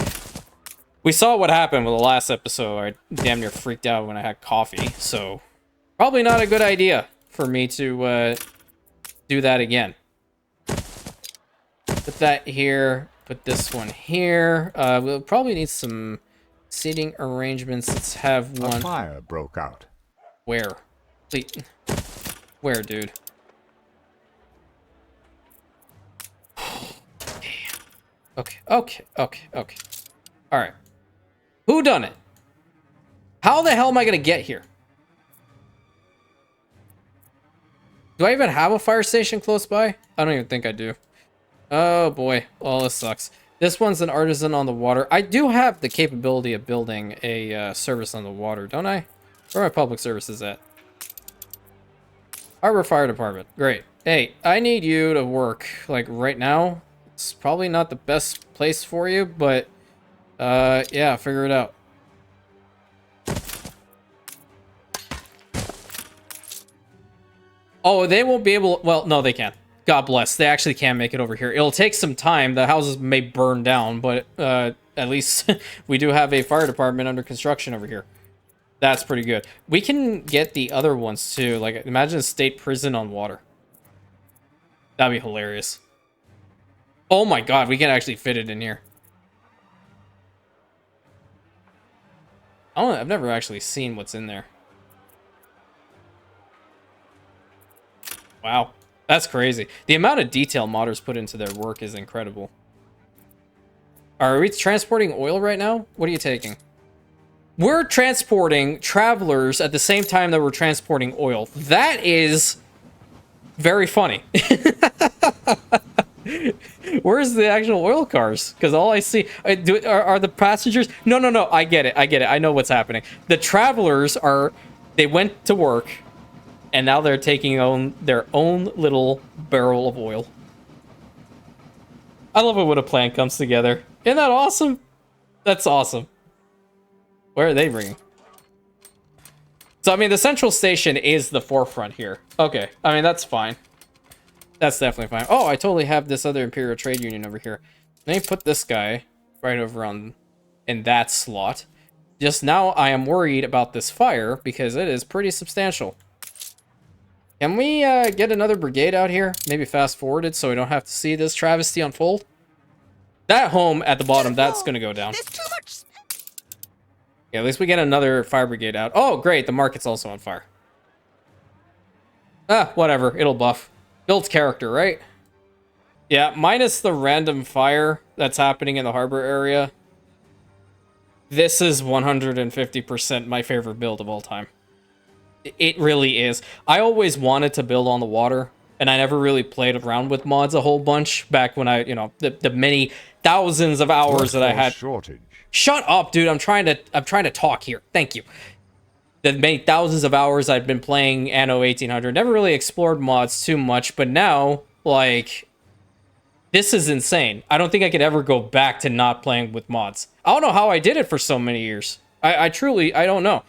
We saw what happened with the last episode. I damn near freaked out when I had coffee, so... Probably not a good idea for me to do that again. Put that here. Put this one here. We'll probably need some seating arrangements. Let's have one. A fire broke out. Where? Please. Where, dude? Okay. Alright. Who done it? How the hell am I gonna get here? Do I even have a fire station close by? I don't even think I do. Oh boy. Oh, this sucks. This one's an artisan on the water. I do have the capability of building a service on the water, don't I? Where are my public services at? Harbor Fire Department. Great. Hey, I need you to work, like, right now. It's probably not the best place for you, but, yeah, figure it out. Oh, they won't be able... Well, no, they can. God bless. They actually can make it over here. It'll take some time. The houses may burn down, but at least we do have a fire department under construction over here. That's pretty good. We can get the other ones, too. Like, imagine a state prison on water. That'd be hilarious. Oh my god, we can actually fit it in here. I've never actually seen what's in there. Wow, that's crazy. The amount of detail modders put into their work is incredible. Are we transporting oil right now? What are you taking? We're transporting travelers at the same time that we're transporting oil. That is very funny. Where's the actual oil cars? Because all I see... Are the passengers... No. I get it. I know what's happening. The travelers are... They went to work, and now they're taking their own little barrel of oil. I love it when a plan comes together. Isn't that awesome? That's awesome. Where are they bringing? So, I mean, the central station is the forefront here. Okay. I mean, that's fine. That's definitely fine. Oh, I totally have this other Imperial Trade Union over here. Let me put this guy right over in that slot. Just now, I am worried about this fire because it is pretty substantial. Can we get another brigade out here? Maybe fast forwarded so we don't have to see this travesty unfold? That home at the bottom, that's going to go down. There's too much. Yeah, at least we get another fire brigade out. Oh, great. The market's also on fire. Ah, whatever. It'll buff. Builds character, right? Yeah, minus the random fire that's happening in the harbor area. This is 150% my favorite build of all time. It really is. I always wanted to build on the water, and I never really played around with mods a whole bunch back when I, you know, the many thousands of hours that I had. Shortage. Shut up, dude. I'm trying to talk here. Thank you. The many thousands of hours I've been playing Anno 1800. Never really explored mods too much, but now, like, this is insane. I don't think I could ever go back to not playing with mods. I don't know how I did it for so many years. I truly, I don't know.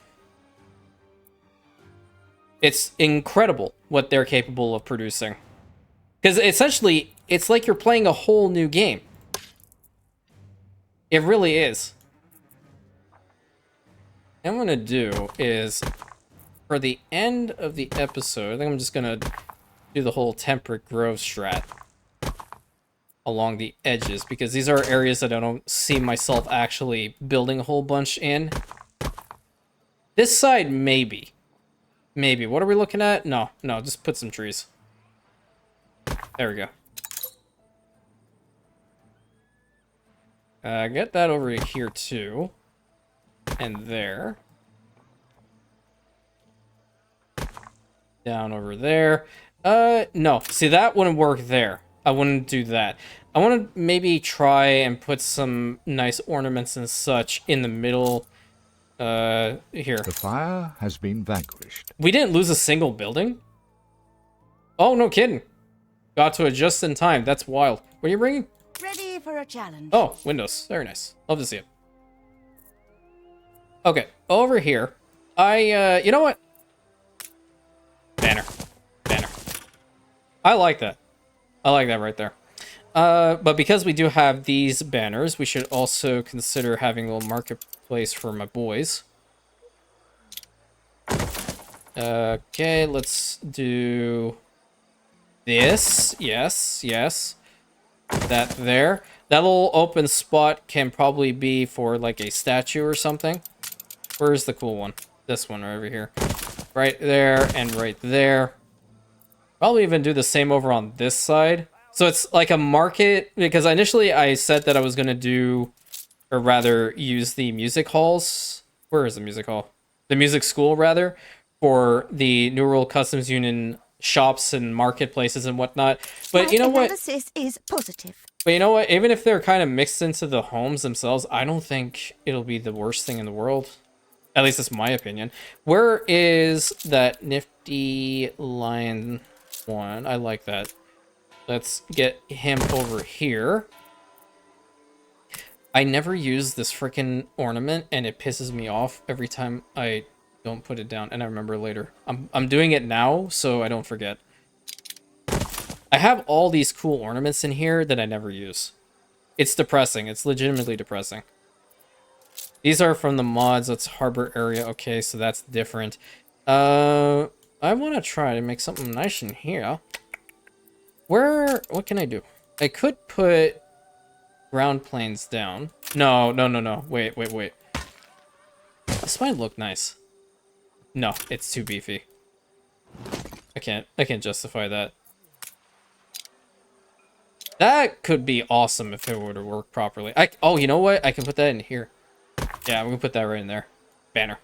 It's incredible what they're capable of producing. Because essentially, it's like you're playing a whole new game. It really is. What I'm going to do is, for the end of the episode, I think I'm just going to do the whole temperate grove strat along the edges, because these are areas that I don't see myself actually building a whole bunch in. This side, maybe. Maybe. What are we looking at? No, just put some trees. There we go. Get that over here, too. And there. Down over there. No. See, that wouldn't work there. I wouldn't do that. I want to maybe try and put some nice ornaments and such in the middle. Here. The fire has been vanquished. We didn't lose a single building? Oh, no kidding. Got to it just in time. That's wild. What are you bringing? Ready for a challenge. Oh, windows. Very nice. Love to see it. Okay, over here. You know what? Banner. I like that. I like that right there. But because we do have these banners, we should also consider having a little marketplace for my boys. Okay, let's do this. Yes. That there. That little open spot can probably be for like a statue or something. Where's the cool one? This one right over here. Right there and right there. Probably even do the same over on this side. So it's like a market, because initially I said that I was going to do, or rather use the music halls. Where is the music hall? The music school, rather, for the New World Customs Union shops and marketplaces and whatnot. But you know what? Analysis is positive. But you know what? Even if they're kind of mixed into the homes themselves, I don't think it'll be the worst thing in the world. At least that's my opinion. Where is that nifty lion one? I like that. Let's get him over here. I never use this freaking ornament, and it pisses me off every time I don't put it down, and I remember later. I'm doing it now, so I don't forget. I have all these cool ornaments in here that I never use. It's depressing. It's legitimately depressing. These are from the mods. That's harbor area. Okay, so that's different. I want to try to make something nice in here. What can I do? I could put ground planes down. No. Wait. This might look nice. No, it's too beefy. I can't justify that. That could be awesome if it were to work properly. Oh, you know what? I can put that in here. Yeah, I'm gonna put that right in there. Banner.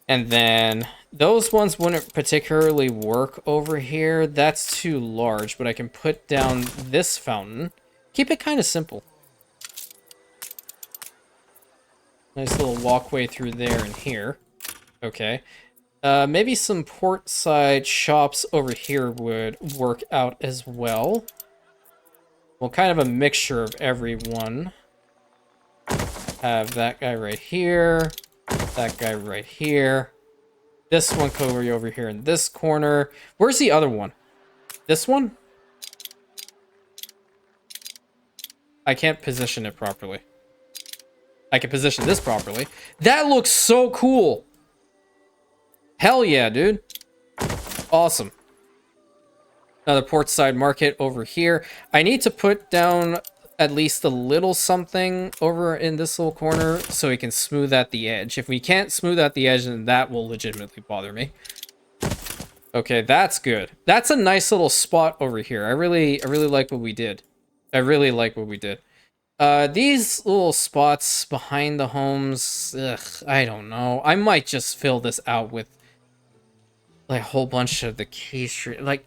And then those ones wouldn't particularly work over here. That's too large, but I can put down this fountain. Keep it kind of simple. Nice little walkway through there and here. Okay. Maybe some port side shops over here would work out as well. Well, kind of a mixture of everyone. Have that guy right here. That guy right here. This one over here in this corner. Where's the other one? This one? I can't position it properly. I can position this properly. That looks so cool. Hell yeah, dude. Awesome. Another port side market over here. I need to put down at least a little something over in this little corner so we can smooth out the edge. If we can't smooth out the edge, then that will legitimately bother me. Okay, that's good. That's a nice little spot over here. I really like what we did. I really like what we did. These little spots behind the homes, I don't know. I might just fill this out with like a whole bunch of the key street. Like,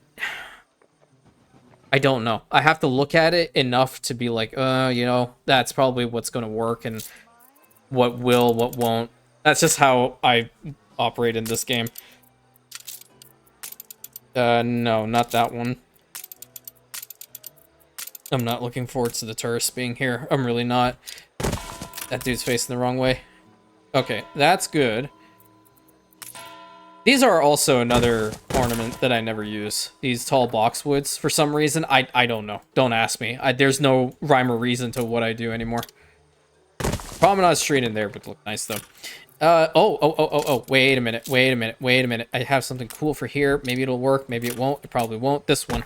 I don't know. I have to look at it enough to be like, you know, that's probably what's going to work and what will, what won't. That's just how I operate in this game. No, not that one. I'm not looking forward to the tourists being here. I'm really not. That dude's facing the wrong way. Okay, that's good. These are also another ornament that I never use. These tall boxwoods, for some reason. I don't know. Don't ask me. There's no rhyme or reason to what I do anymore. Promenade Street in there would look nice, though. Oh, wait a minute. I have something cool for here. Maybe it'll work. Maybe it won't. It probably won't. This one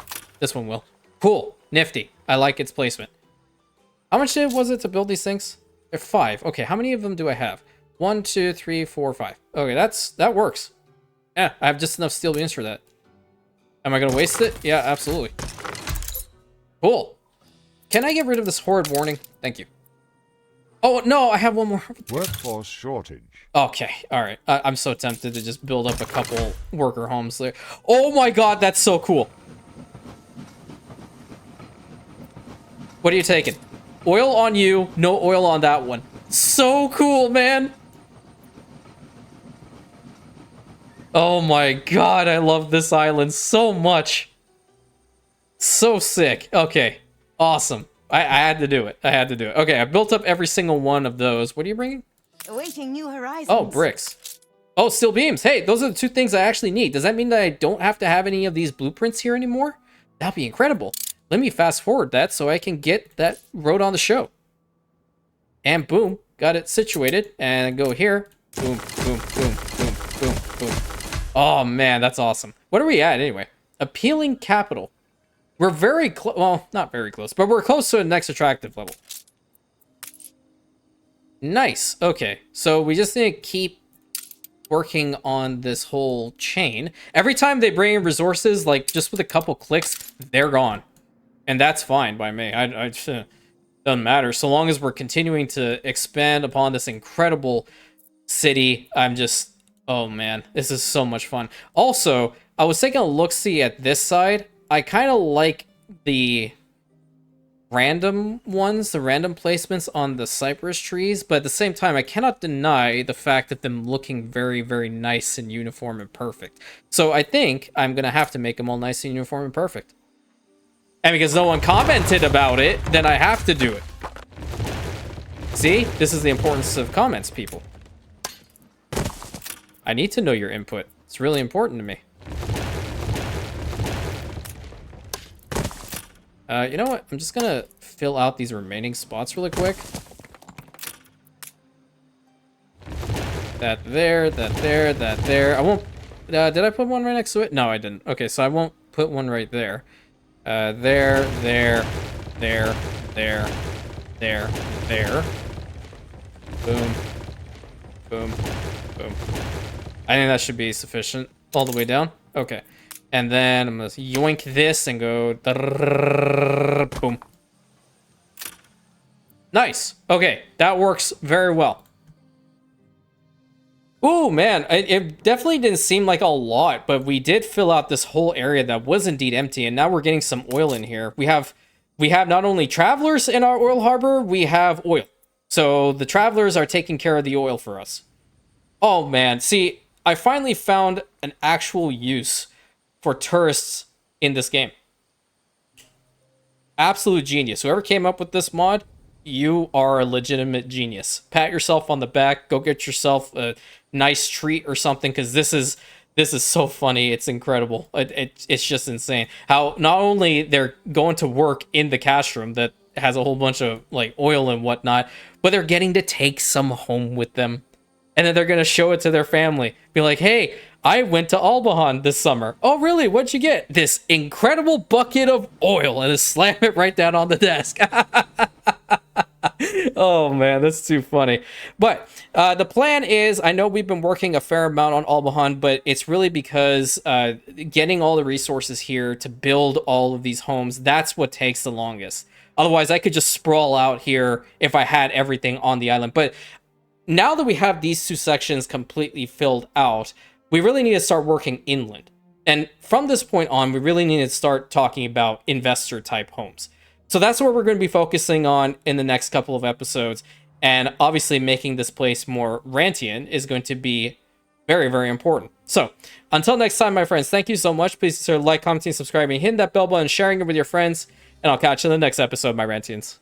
will. Cool. Nifty. I like its placement. How much was it to build these things? They're 5. Okay, how many of them do I have? 1, 2, 3, 4, 5. Okay, that works. Yeah, I have just enough steel beams for that. Am I gonna waste it? Yeah, absolutely. Cool. Can I get rid of this horrid warning? Thank you. Oh, no, I have one more. Workforce shortage. Okay, alright. I'm so tempted to just build up a couple worker homes there. Oh my god, that's so cool. What are you taking? Oil on you, no oil on that one. So cool, man. Oh my god, I love this island so much. So sick. Okay, awesome. I had to do it. Okay, I built up every single one of those. What are you bringing? Awaiting new horizons. Oh, bricks. Oh, steel beams. Hey, those are the 2 things I actually need. Does that mean that I don't have to have any of these blueprints here anymore? That'd be incredible. Let me fast forward that so I can get that road on the show. And boom, got it situated. And go here. Boom, boom, boom, boom, boom, boom. Oh man, that's awesome. What are we at anyway? Appealing capital. We're very close. Well, not very close, but we're close to the next attractive level. Nice. Okay, so we just need to keep working on this whole chain. Every time they bring in resources, like just with a couple clicks, they're gone. And that's fine by me. I doesn't matter. So long as we're continuing to expand upon this incredible city, I'm just... Oh man, this is so much fun. Also, I was taking a look-see at this side. I kind of like the random ones, the random placements on the cypress trees, but at the same time, I cannot deny the fact of them looking very, very nice and uniform and perfect. So I think I'm going to have to make them all nice and uniform and perfect. And because no one commented about it, then I have to do it. See? This is the importance of comments, people. I need to know your input. It's really important to me. You know what? I'm just gonna fill out these remaining spots really quick. That there, that there, that there. I won't... did I put one right next to it? No, I didn't. Okay, so I won't put one right there. There, there, there, there, there, there. Boom. Boom. Boom. I think that should be sufficient. All the way down. Okay. And then I'm going to yoink this and go... Boom. Nice. Okay, that works very well. Ooh, man, it definitely didn't seem like a lot, but we did fill out this whole area that was indeed empty, and now we're getting some oil in here. We have not only travelers in our oil harbor, we have oil. So the travelers are taking care of the oil for us. Oh, man, see, I finally found an actual use for tourists in this game. Absolute genius. Whoever came up with this mod, you are a legitimate genius. Pat yourself on the back. Go get yourself a nice treat or something, because this is so funny. It's incredible. It's just insane how not only they're going to work in the cash room that has a whole bunch of like oil and whatnot, but they're getting to take some home with them, and then they're going to show it to their family. Be like, hey, I went to Albahan this summer. Oh, really? What'd you get? This incredible bucket of oil, and just slam it right down on the desk. Oh man, that's too funny. But the plan is, I know we've been working a fair amount on Albahan, but it's really because getting all the resources here to build all of these homes, that's what takes the longest. Otherwise, I could just sprawl out here if I had everything on the island. But now that we have these two sections completely filled out, we really need to start working inland. And from this point on, we really need to start talking about investor type homes. So that's what we're going to be focusing on in the next couple of episodes. And obviously making this place more Rantian is going to be very, very important. So until next time, my friends, thank you so much. Please consider like, commenting, subscribing, hitting that bell button, sharing it with your friends. And I'll catch you in the next episode, my Rantians.